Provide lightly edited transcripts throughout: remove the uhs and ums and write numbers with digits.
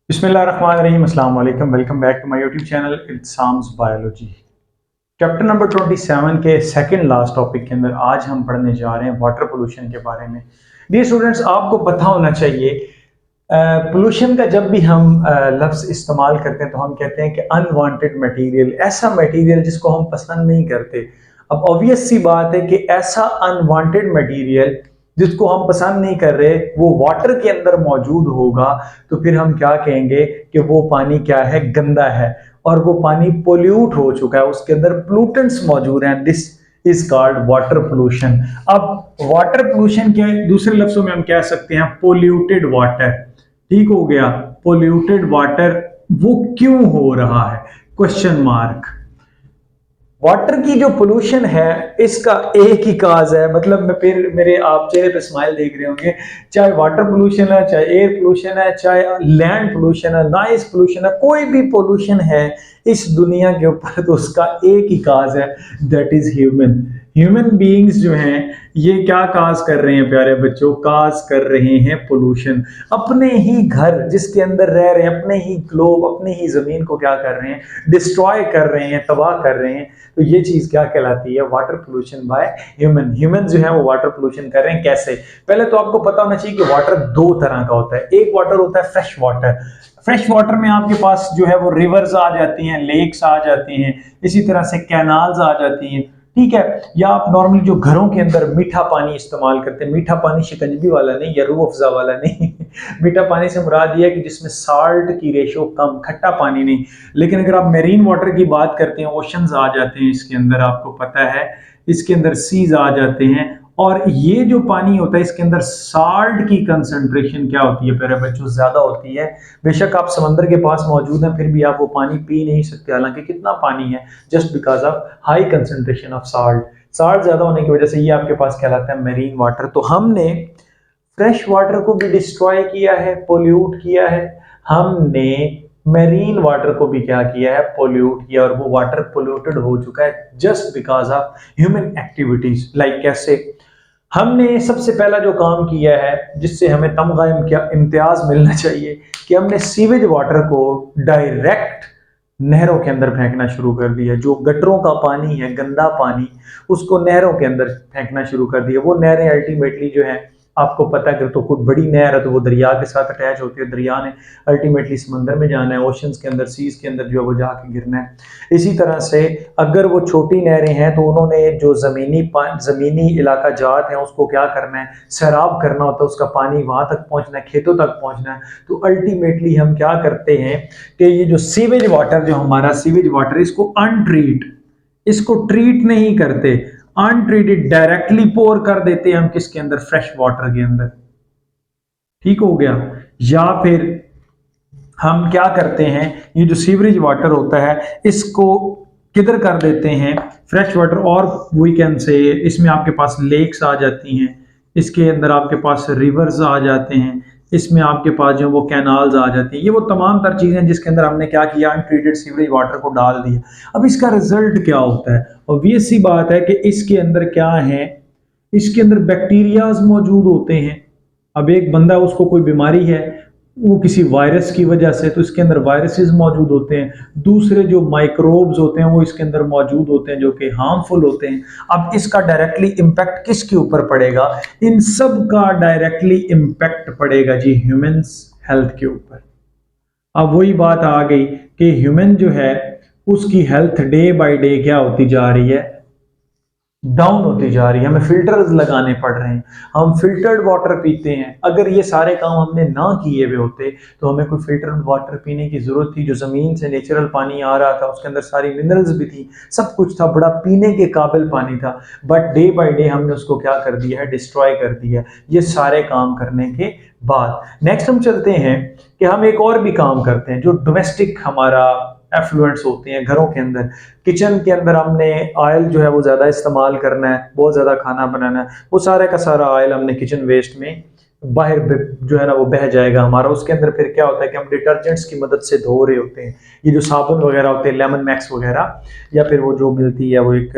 बिस्मिल्लाहिर्रहमानिर्रहीम, अस्सलाम वालेकुम। Welcome back to my YouTube channel इल्साम्स बायोलॉजी। चैप्टर नंबर 27 के सेकंड लास्ट टॉपिक के अंदर आज हम पढ़ने जा रहे हैं वाटर पोल्यूशन के बारे में। डियर स्टूडेंट्स, आपको पता होना चाहिए पोल्यूशन का जब भी हम लफ्ज़ इस्तेमाल करते हैं तो हम कहते हैं कि अनवांटेड मटेरियल, ऐसा मटेरियल जिसको हम पसंद नहीं करते। अब ऑब्वियस सी बात है कि ऐसा अनवांटेड मटेरियल जिसको हम पसंद नहीं कर रहे वो वाटर के अंदर मौजूद होगा, तो फिर हम क्या कहेंगे कि वो पानी क्या है, गंदा है और वो पानी पोल्यूट हो चुका है, उसके अंदर पोल्यूटेंट्स मौजूद हैं। This is called water pollution. अब वाटर पोल्यूशन क्या है, दूसरे लफ्जों में हम कह सकते हैं पोल्यूटेड वाटर। ठीक हो गया, पोल्यूटेड वाटर वो क्यों हो रहा है, क्वेश्चन मार्क। वाटर की जो पोल्यूशन है इसका एक ही काज है, मतलब मैं फिर मेरे आप चेहरे पे स्माइल देख रहे होंगे, चाहे वाटर पोल्यूशन है, चाहे एयर पोल्यूशन है, चाहे लैंड पोल्यूशन है, नॉइज पोल्यूशन है, कोई भी पोल्यूशन है इस दुनिया के ऊपर तो उसका एक ही काज है, that is human. Human beings जो हैं ये क्या काज कर रहे हैं प्यारे बच्चों, काज कर रहे हैं पोल्यूशन। अपने ही घर जिसके अंदर रह रहे हैं, अपने ही ग्लोब, अपने ही जमीन को क्या कर रहे हैं, डिस्ट्रॉय कर रहे हैं, तबाह कर रहे हैं। तो ये चीज क्या कहलाती है, water pollution by human. Human जो है वो वाटर पोल्यूशन कर रहे हैं। कैसे, पहले तो आपको पता होना चाहिए कि वाटर दो तरह का होता है। एक वाटर होता है फ्रेश वाटर। फ्रेश वाटर में आपके पास जो है वो रिवर्स आ जाती हैं, लेक्स आ जाती हैं, इसी तरह से कैनाल्स आ जाती हैं, ठीक है। या आप नॉर्मली जो घरों के अंदर मीठा पानी इस्तेमाल करते हैं, मीठा पानी शिकंजबी वाला नहीं या रूह अफ़ज़ा वाला नहीं मीठा पानी से मुराद ये है कि जिसमें साल्ट की रेशो कम, खट्टा पानी नहीं। लेकिन अगर आप मेरीन वाटर की बात करते हैं, ओशंस आ जाते हैं इसके अंदर, आपको पता है इसके अंदर सीज आ जाते हैं, और ये जो पानी होता है इसके अंदर साल्ट की कंसंट्रेशन क्या होती है प्यारे बच्चों, ज्यादा होती है। बेशक आप समंदर के पास मौजूद हैं फिर भी आप वो पानी पी नहीं सकते, हालांकि कितना पानी है, just because of high concentration of salt. Salt ज्यादा होने की वजह से ये आपके पास कहलाता है मेरीन वाटर। तो हमने फ्रेश वाटर को भी डिस्ट्रॉय किया है, पोल्यूट किया है, हमने मेरीन वाटर को भी क्या किया है, पोल्यूट किया, और वो वाटर पोल्यूटेड हो चुका है just because of human activities. Like कैसे, हमने सबसे पहला जो काम किया है जिससे हमें तमगा इम्तियाज मिलना चाहिए कि हमने सीवेज वाटर को डायरेक्ट नहरों के अंदर फेंकना शुरू कर दिया। जो गटरों का पानी है, गंदा पानी, उसको नहरों के अंदर फेंकना शुरू कर दिया। वो नहरें अल्टीमेटली जो है, आपको पता है कि तो कुछ बड़ी नहर है तो वो दरिया के साथ अटैच होती है, दरिया ने अल्टीमेटली समंदर में जाना है, ओशंस के अंदर, सीज के अंदर जो है वो जाके गिरना है। इसी तरह से अगर वो छोटी नहरें हैं तो उन्होंने जो ज़मीनी इलाका जात है उसको क्या करना है, सैराब करना होता है, उसका पानी वहाँ तक पहुँचना है, खेतों तक पहुँचना है। तो अल्टीमेटली हम क्या करते हैं कि ये जो सीवेज वाटर, जो हमारा सीवेज वाटर, इसको अनट्रीट, इसको ट्रीट नहीं करते, अनट्रीटेड डायरेक्टली पोर कर देते हैं हम किसके अंदर, फ्रेश वाटर के अंदर। ठीक हो गया। या फिर हम क्या करते हैं, ये जो सीवरेज वाटर होता है इसको किधर कर देते हैं, फ्रेश वाटर, और वी कैन से इसमें आपके पास लेक्स आ जाती हैं, इसके अंदर आपके पास रिवर्स आ जाते हैं, इसमें आपके पास जो वो कैनाल्स आ जाती हैं। ये वो तमाम तर चीज़ें जिसके अंदर हमने क्या किया, अनट्रीटेड सीवरेज वाटर को डाल दिया। अब इसका रिजल्ट क्या होता है, ऑब्वियस सी बात है कि इसके अंदर क्या है, इसके अंदर बैक्टीरियाज मौजूद होते हैं। अब एक बंदा, उसको कोई बीमारी है, वो किसी वायरस की वजह से, तो इसके अंदर वायरसेस मौजूद होते हैं, दूसरे जो माइक्रोब्स होते हैं वो इसके अंदर मौजूद होते हैं जो कि हार्मफुल होते हैं। अब इसका डायरेक्टली इम्पैक्ट किसके ऊपर पड़ेगा, इन सब का डायरेक्टली इम्पैक्ट पड़ेगा जी ह्यूमंस हेल्थ के ऊपर। अब वही बात आ गई कि ह्यूमन जो है उसकी हेल्थ डे बाय डे क्या होती जा रही है, डाउन होती जा रही है। हमें फिल्टर्स लगाने पड़ रहे हैं, हम फिल्टर्ड वाटर पीते हैं। अगर ये सारे काम हमने ना किए हुए होते तो हमें कोई फिल्टर्ड वाटर पीने की जरूरत थी। जो जमीन से नेचुरल पानी आ रहा था उसके अंदर सारी मिनरल्स भी थी, सब कुछ था, बड़ा पीने के काबिल पानी था, बट डे बाय डे हमने उसको क्या कर दिया है, डिस्ट्रॉय कर दिया। ये सारे काम करने के बाद नेक्स्ट हम चलते हैं कि हम एक और भी काम करते हैं जो डोमेस्टिक हमारा एफ्लुएंट्स होते हैं घरों के अंदर। किचन के अंदर हमने ऑयल जो है वो ज़्यादा इस्तेमाल करना है, बहुत ज़्यादा खाना बनाना है, वो सारे का सारा ऑयल हमने किचन वेस्ट में बाहर जो है ना वो बह जाएगा हमारा। उसके अंदर फिर क्या होता है कि हम डिटर्जेंट्स की मदद से धो रहे होते हैं, ये जो साबुन वगैरह होते हैं, लेमन मैक्स वगैरह, या फिर वो जो मिलती है वो एक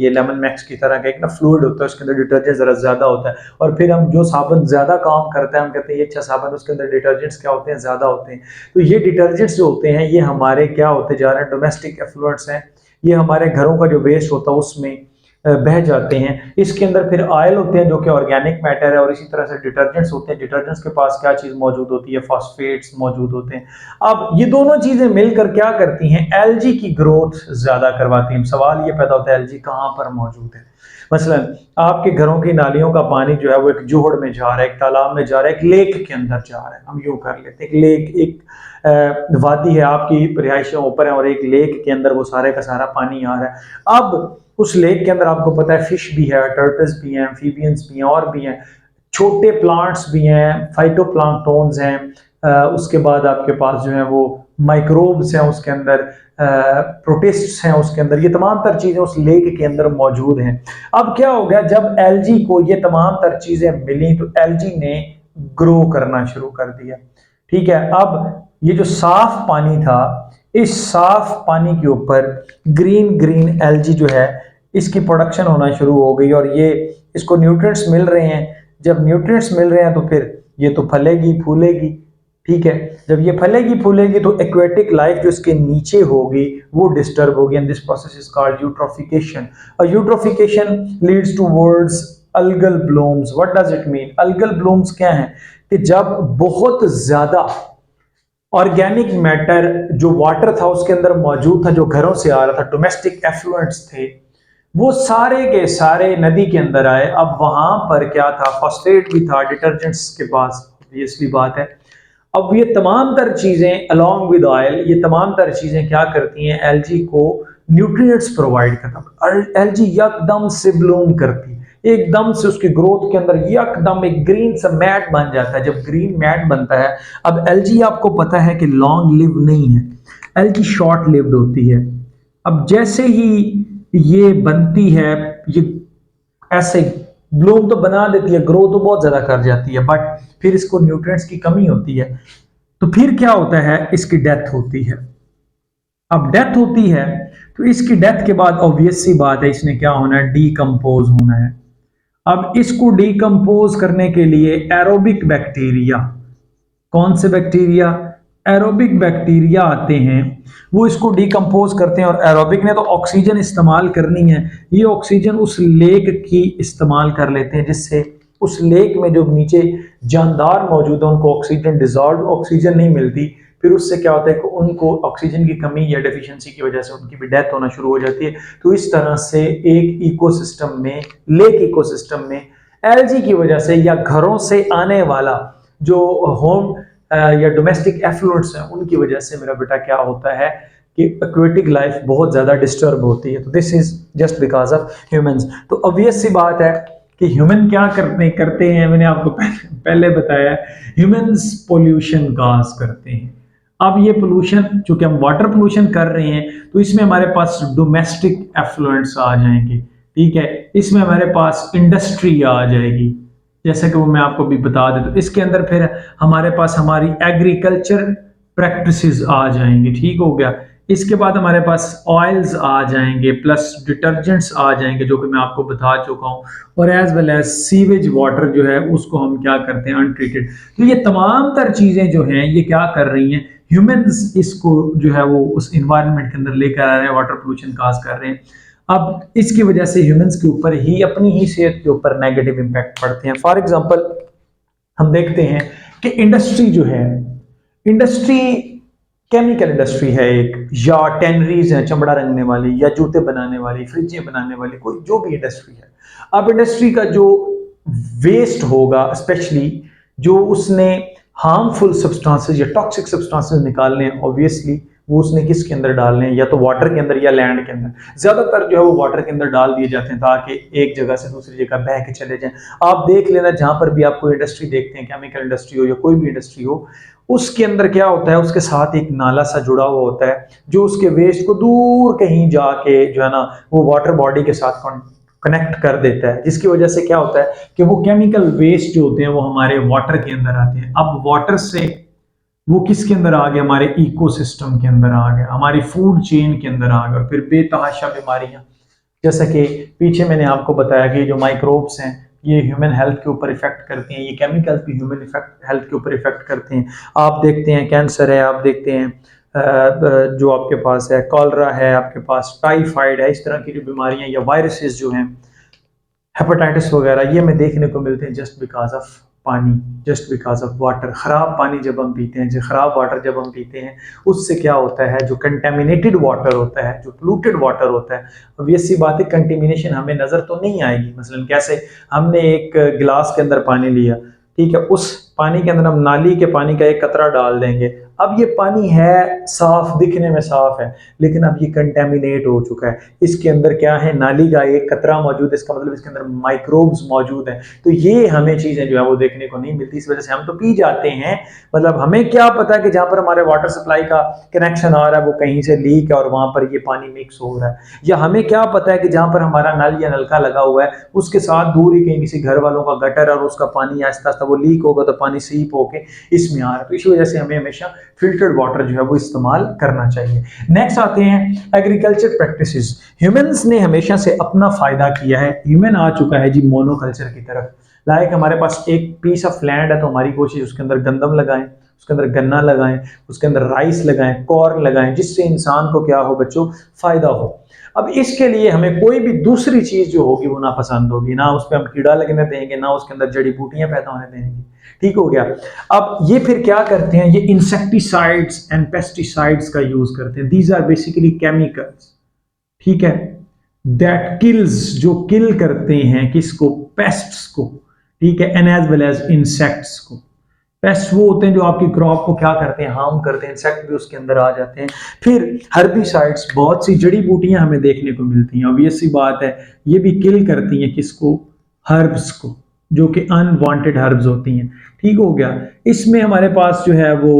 ये लेमन मैक्स की तरह का एक ना फ्लूइड होता है, उसके अंदर डिटर्जेंट ज़रा ज़्यादा होता है, और फिर हम जो साबुन ज़्यादा काम करता है हम कहते हैं ये अच्छा साबुन, उसके अंदर डिटर्जेंट्स क्या होते हैं, ज़्यादा होते हैं। तो ये डिटर्जेंट्स जो होते हैं ये हमारे क्या होते जा रहे हैं, डोमेस्टिक एफ्लुएंट्स हैं, ये हमारे घरों का जो वेस्ट होता है उसमें बह जाते हैं। इसके अंदर फिर ऑयल होते हैं जो कि ऑर्गेनिक मैटर है, और इसी तरह से डिटर्जेंट्स होते हैं, डिटर्जेंट्स के पास क्या चीज़ मौजूद होती है, फॉस्फेट्स मौजूद होते हैं। अब ये दोनों चीज़ें मिलकर क्या करती हैं, एलजी की ग्रोथ ज़्यादा करवाती हैं। सवाल ये पैदा होता है एलजी कहाँ पर मौजूद है। मसलन आपके घरों की नालियों का पानी जो है वो एक जोहड़ में जा रहा है, एक तालाब में जा रहा है, एक लेक के अंदर जा रहा है, हम यूँ कर लेते हैं, एक लेक, एक वादी है, आपकी रिहायशों ऊपर है और एक लेक के अंदर वो सारे का सारा पानी आ रहा है। अब उस लेक के अंदर आपको पता है फिश भी है, टर्टल्स भी हैं, एम्फीबियंस भी हैं, और भी हैं, छोटे प्लांट्स भी हैं, फाइटोप्लैंक्टन्स हैं, उसके बाद आपके पास जो है वो माइक्रोब्स हैं उसके अंदर, प्रोटिस्ट्स हैं उसके अंदर, ये तमाम तर चीज़ें उस लेक के अंदर मौजूद हैं। अब क्या हो गया, जब एलजी को ये तमाम तर चीज़ें मिली तो एलजी ने ग्रो करना शुरू कर दिया। ठीक है, अब ये जो साफ पानी था, इस साफ पानी के ऊपर ग्रीन ग्रीन एलजी जो है इसकी प्रोडक्शन होना शुरू हो गई, और ये इसको न्यूट्रिएंट्स मिल रहे हैं। जब न्यूट्रिएंट्स मिल रहे हैं तो फिर ये तो फलेगी फूलेगी। ठीक है, जब ये फलेगी फूलेगी तो एक्वेटिक लाइफ जो इसके नीचे होगी वो डिस्टर्ब होगी, and this process is called eutrophication. और eutrophication leads towards algal blooms. What does it mean? Algal blooms क्या है कि जब बहुत ज्यादा ऑर्गेनिक मैटर जो वाटर था उसके अंदर मौजूद था, जो घरों से आ रहा था, डोमेस्टिक एफ्लुएंट्स थे, वो सारे के सारे नदी के अंदर आए। अब वहां पर क्या था, फॉस्फेट भी था डिटर्जेंट्स के पास, ऑब्वियसली बात है। अब ये तमाम तर चीजें अलोंग विद ऑयल, ये तमाम तर चीजें क्या करती हैं, एलजी को न्यूट्रिएंट्स प्रोवाइड करता है। एलजी यकदम से ब्लूम करती है, एकदम से उसकी ग्रोथ के अंदर यकदम एक ग्रीन सा मैट बन जाता है। जब ग्रीन मैट बनता है, अब एलजी आपको पता है कि लॉन्ग लिव नहीं है, एलजी शॉर्ट लिव्ड होती है। अब जैसे ही ये बनती है, ये ऐसे ब्लूम तो बना देती है, ग्रो तो बहुत ज्यादा कर जाती है, बट फिर इसको न्यूट्रिएंट्स की कमी होती है, तो फिर क्या होता है, इसकी डेथ होती है। अब डेथ होती है तो इसकी डेथ के बाद ऑब्वियस सी बात है इसने क्या होना है, डीकंपोज होना है। अब इसको डीकंपोज करने के लिए एरोबिक बैक्टीरिया, कौन से बैक्टीरिया, एरोबिक बैक्टीरिया आते हैं, वो इसको डीकंपोज करते हैं। और एरोबिक ने तो ऑक्सीजन इस्तेमाल करनी है, ये ऑक्सीजन उस लेक की इस्तेमाल कर लेते हैं, जिससे उस लेक में जो नीचे जानदार मौजूद है उनको ऑक्सीजन, डिजॉल्व ऑक्सीजन नहीं मिलती। फिर उससे क्या होता है कि उनको ऑक्सीजन की कमी या डेफिशिएंसी की वजह से उनकी भी डेथ होना शुरू हो जाती है। तो इस तरह से एक इकोसिस्टम में, लेक इकोसिस्टम में एलजी की वजह से या घरों से आने वाला जो होम या डोमेस्टिक एफ्लुएंट्स हैं उनकी वजह से मेरा बेटा क्या होता है कि एक्वेटिक लाइफ बहुत ज़्यादा डिस्टर्ब होती है। तो this is just because of humans. तो ऑब्वियस सी बात है कि ह्यूमन क्या करते हैं, मैंने आपको पहले बताया, ह्यूमंस पोल्यूशन काज करते हैं। अब ये पोल्यूशन, चूंकि हम वाटर पोल्यूशन कर रहे हैं तो इसमें हमारे पास डोमेस्टिक एफ्लुएंट्स आ जाएंगे। ठीक है, इसमें हमारे पास इंडस्ट्री आ जाएगी, जैसे कि वो मैं आपको भी बता दें। तो इसके अंदर फिर हमारे पास हमारी एग्रीकल्चर प्रैक्टिसेस आ जाएंगी। ठीक हो गया, इसके बाद हमारे पास ऑयल्स आ जाएंगे, प्लस डिटर्जेंट्स आ जाएंगे जो कि मैं आपको बता चुका हूँ, और as well as sewage water जो है उसको हम क्या करते हैं, अनट्रीटेड। तो ये तमाम तर चीजें जो हैं ये क्या कर रही हैं, ह्यूमंस इसको जो है वो उस इन्वायरमेंट के अंदर लेकर आ रहे हैं, वाटर पोल्यूशन काज कर रहे हैं। अब इसकी वजह से ह्यूमंस के ऊपर ही, अपनी ही सेहत के ऊपर नेगेटिव इंपैक्ट पड़ते हैं। फॉर एग्जांपल हम देखते हैं कि इंडस्ट्री जो है, इंडस्ट्री केमिकल इंडस्ट्री है एक, या टेनरीज है चमड़ा रंगने वाली, या जूते बनाने वाली, फ्रिजें बनाने वाली, कोई जो भी इंडस्ट्री है। अब इंडस्ट्री का जो वेस्ट होगा, स्पेशली जो उसने हार्मफुल सब्सटेंसेस या टॉक्सिक सब्सटेंसेस निकालने हैं, ऑब्वियसली वो उसने किसके अंदर डालने हैं, या तो वाटर के अंदर या लैंड के अंदर। ज्यादातर जो है वो वाटर के अंदर डाल दिए जाते हैं ताकि एक जगह से दूसरी जगह बह के चले जाएं। आप देख लेना, जहां पर भी आप कोई इंडस्ट्री देखते हैं, केमिकल इंडस्ट्री हो या कोई भी इंडस्ट्री हो, उसके अंदर क्या होता है, उसके साथ एक नाला सा जुड़ा हुआ होता है जो उसके वेस्ट को दूर कहीं जाके जो है ना वो वाटर बॉडी के साथ कनेक्ट कर देता है, जिसकी वजह से क्या होता है कि वो केमिकल वेस्ट जो होते हैं वो हमारे वाटर के अंदर आते हैं। अब वाटर से वो किसके अंदर आ गया, हमारे इकोसिस्टम के अंदर आ गया, हमारी फूड चेन के अंदर आ गया, और फिर बेतहाशा बीमारियां, जैसा कि पीछे मैंने आपको बताया कि जो माइक्रोब्स हैं ये ह्यूमन हेल्थ के ऊपर इफेक्ट करते हैं, ये केमिकल्स भी ह्यूमन हेल्थ के ऊपर इफेक्ट करते हैं। आप देखते हैं कैंसर है, आप देखते हैं जो आपके पास है कॉलरा है, आपके पास टाइफाइड है, इस तरह की जो बीमारियां या वायरसेस जो हैं, हेपेटाइटिस वगैरह, ये हमें देखने को मिलते हैं जस्ट बिकॉज ऑफ पानी, जस्ट बिकॉज ऑफ वाटर। ख़राब पानी जब हम पीते हैं, जो ख़राब वाटर जब हम पीते हैं, उससे क्या होता है, जो कंटेमिनेटेड वाटर होता है, जो पोल्यूटेड वाटर होता है, अब ये सी बात है, कंटेमिनेशन हमें नज़र तो नहीं आएगी। मसलन कैसे, हमने एक गिलास के अंदर पानी लिया, ठीक है, उस पानी के अंदर हम नाली के पानी का एक कतरा डाल देंगे, अब ये पानी है साफ, दिखने में साफ है, लेकिन अब ये कंटेमिनेट हो चुका है, इसके अंदर क्या है, नाली का एक कतरा मौजूद है, इसका मतलब इसके अंदर माइक्रोब्स मौजूद हैं। तो ये हमें चीजें जो है वो देखने को नहीं मिलती, इस वजह से हम तो पी जाते हैं, मतलब हमें क्या पता कि जहां पर हमारे वाटर सप्लाई का कनेक्शन आ रहा है वो कहीं से लीक है और वहां पर ये पानी मिक्स हो रहा है, या हमें क्या पता है कि जहां पर हमारा नल या नलका लगा हुआ है उसके साथ दूर ही कहीं किसी घर वालों का गटर और उसका पानी आहिस्ता आहिस्ता वो लीक होगा तो पानी सीप होके इसमें आ रहा है। तो इसी वजह से हमें हमेशा फिल्टर्ड वाटर जो है वो इस्तेमाल करना चाहिए। नेक्स्ट आते हैं एग्रीकल्चर प्रैक्टिसेस। ह्यूमंस ने हमेशा से अपना फायदा किया है, ह्यूमन आ चुका है जी मोनोकल्चर की तरफ। लाइक हमारे पास एक पीस ऑफ लैंड है तो हमारी कोशिश उसके अंदर गंदम लगाएं, उसके अंदर गन्ना लगाएं, उसके अंदर राइस लगाएं, कॉर्न लगाएं, जिससे इंसान को क्या हो बच्चों, फायदा हो। अब इसके लिए हमें कोई भी दूसरी चीज जो होगी वो नापसंद होगी, ना उस पर हम कीड़ा लगने देंगे, ना उसके अंदर जड़ी बूटियां पैदा होने देंगे, ठीक हो गया। अब ये फिर क्या करते हैं, ये इंसेक्टिसाइड्स एंड पेस्टिसाइड्स का यूज करते हैं, दीज आर बेसिकली केमिकल्स, ठीक है, दैट किल्स, जो किल करते हैं किसको, पेस्ट्स को, ठीक है, and as well as insects को। पेस्ट वो होते हैं जो आपकी क्रॉप को क्या करते हैं, हार्म करते हैं, इंसेक्ट भी उसके अंदर आ जाते हैं। फिर हर्बिसाइड्स, बहुत सी जड़ी बूटियां हमें देखने को मिलती हैं, ऑब्वियस सी बात है, ये भी किल करती हैं किसको, हर्ब्स को, जो कि अनवांटेड हर्ब्स होती हैं, ठीक हो गया। इसमें हमारे पास जो है वो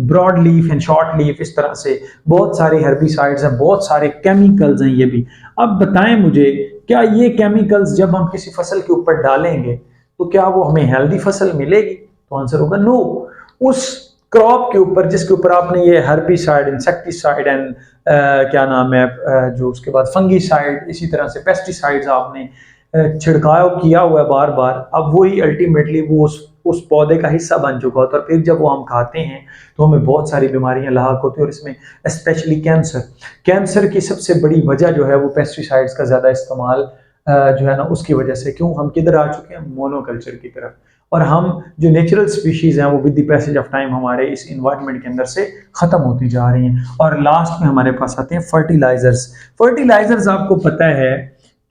broad leaf and short leaf, इस तरह से बहुत सारे हर्बिसाइड्स हैं, बहुत सारे केमिकल्स हैं ये भी। अब बताएं मुझे, क्या ये केमिकल्स जब हम किसी फसल के ऊपर डालेंगे तो क्या वो हमें हेल्दी फसल मिलेगी, तो आंसर होगा नो। उस क्रॉप के ऊपर जिसके ऊपर आपने ये हर्बिसाइड, इंसेक्टिसाइड एंड क्या नाम है जो उसके बाद फंगीसाइड, इसी तरह से पेस्टिसाइड्स आपने छिड़काव किया हुआ है बार बार, अब वही अल्टीमेटली वो उस पौधे का हिस्सा बन चुका होता है, और फिर जब वो हम खाते हैं तो हमें बहुत सारी बीमारियां लाक होती है, और इसमें स्पेशली कैंसर, कैंसर की सबसे बड़ी वजह जो है वो पेस्टिसाइड्स का ज़्यादा इस्तेमाल जो है ना उसकी वजह से। क्यों, हम किधर आ चुके हैं, मोनोकल्चर की तरफ, और हम जो नेचुरल स्पीशीज़ हैं वो with the passage of time हमारे इस इन्वायरमेंट के अंदर से ख़त्म होती जा रही हैं। और लास्ट में हमारे पास आते हैं फर्टिलाइजर्स। फर्टिलाइजर्स आपको पता है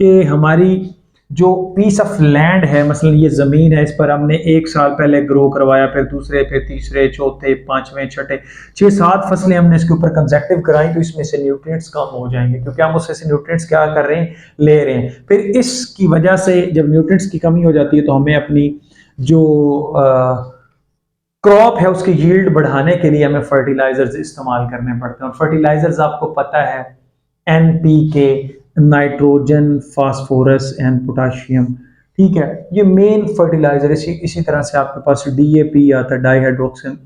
कि हमारी जो पीस ऑफ लैंड है, मसलन ये ज़मीन है, इस पर हमने एक साल पहले ग्रो करवाया, फिर दूसरे, फिर तीसरे, चौथे, पांचवें, छठे, 6-7 फसलें हमने इसके ऊपर कंसेक्टिव कराई, तो इसमें से न्यूट्रिएंट्स कम हो जाएंगे, क्योंकि हम उससे से न्यूट्रिएंट्स क्या कर रहे हैं, ले रहे हैं। फिर इसकी वजह से जब न्यूट्रिएंट्स की कमी हो जाती है तो हमें अपनी जो क्रॉप है उसकी यील्ड बढ़ाने के लिए हमें फर्टिलाइजर्स इस्तेमाल करने पड़ते हैं। और फर्टिलाइजर्स आपको पता है NPK, nitrogen, phosphorus and potassium, ठीक है, ये मेन फर्टिलाइजर। इसी तरह से आपके पास DAP आता है, डाईहाइड्रोक्सिन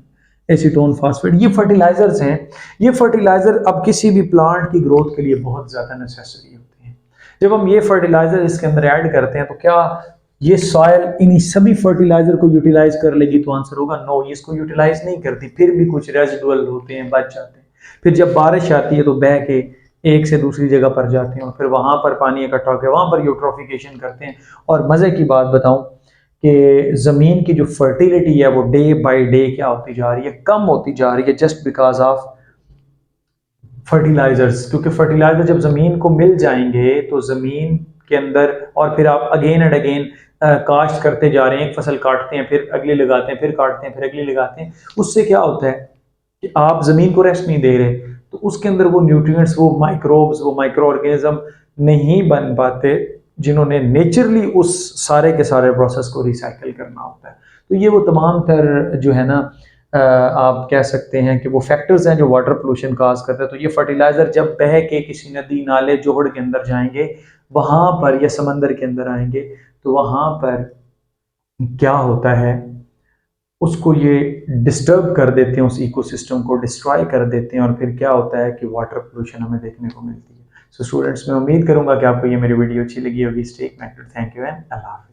एसीटोन फास्फेट, ये फर्टिलाइजर्स हैं। ये फर्टिलाइजर अब किसी भी प्लांट की ग्रोथ के लिए बहुत ज़्यादा नेसेसरी होते हैं। जब हम ये फर्टिलाइजर इसके अंदर ऐड करते हैं तो क्या ये सॉइल इन्हीं सभी फर्टिलाइजर को यूटिलाइज कर लेगी, तो आंसर होगा नो, ये इसको यूटिलाइज नहीं करती, फिर भी कुछ रेजिडुअल होते हैं, बच जाते हैं। फिर जब बारिश आती है तो बह के एक से दूसरी जगह पर जाते हैं, और फिर वहां पर पानी इकट्ठा होकर वहां पर यूट्रोफिकेशन करते हैं। और मजे की बात बताऊं कि ज़मीन की जो फर्टिलिटी है वो डे बाय डे क्या होती जा रही है, कम होती जा रही है, जस्ट बिकॉज ऑफ फर्टिलाइजर्स। क्योंकि फर्टिलाइजर जब ज़मीन को मिल जाएंगे तो ज़मीन के अंदर, और फिर आप अगेन एंड अगेन काश्त करते जा रहे हैं, एक फसल काटते हैं, फिर अगली लगाते हैं, फिर काटते हैं, फिर अगली लगाते हैं, उससे क्या होता है कि आप ज़मीन को रेस्ट नहीं दे रहे, तो उसके अंदर वो न्यूट्रिएंट्स, वो माइक्रोब्स, वो माइक्रो ऑर्गेनिज्म नहीं बन पाते जिन्होंने नेचुरली उस सारे के सारे प्रोसेस को रिसाइकिल करना होता है। तो ये वो तमाम तर जो है ना आप कह सकते हैं कि वो फैक्टर्स हैं जो वाटर पोल्यूशन काज करते हैं। तो ये फर्टिलाइजर जब बह के किसी नदी, नाले, जोहड़ के अंदर जाएंगे वहाँ पर या समंदर के अंदर आएंगे तो वहाँ पर क्या होता है, उसको ये डिस्टर्ब कर देते हैं, उस इकोसिस्टम को डिस्ट्रॉय कर देते हैं, और फिर क्या होता है कि वाटर पोल्यूशन हमें देखने को मिलती है। सो स्टूडेंट्स, मैं उम्मीद करूंगा कि आपको ये मेरी वीडियो अच्छी लगी होगी। Stay connected. Thank you and अल्लाह हाफ़िज़।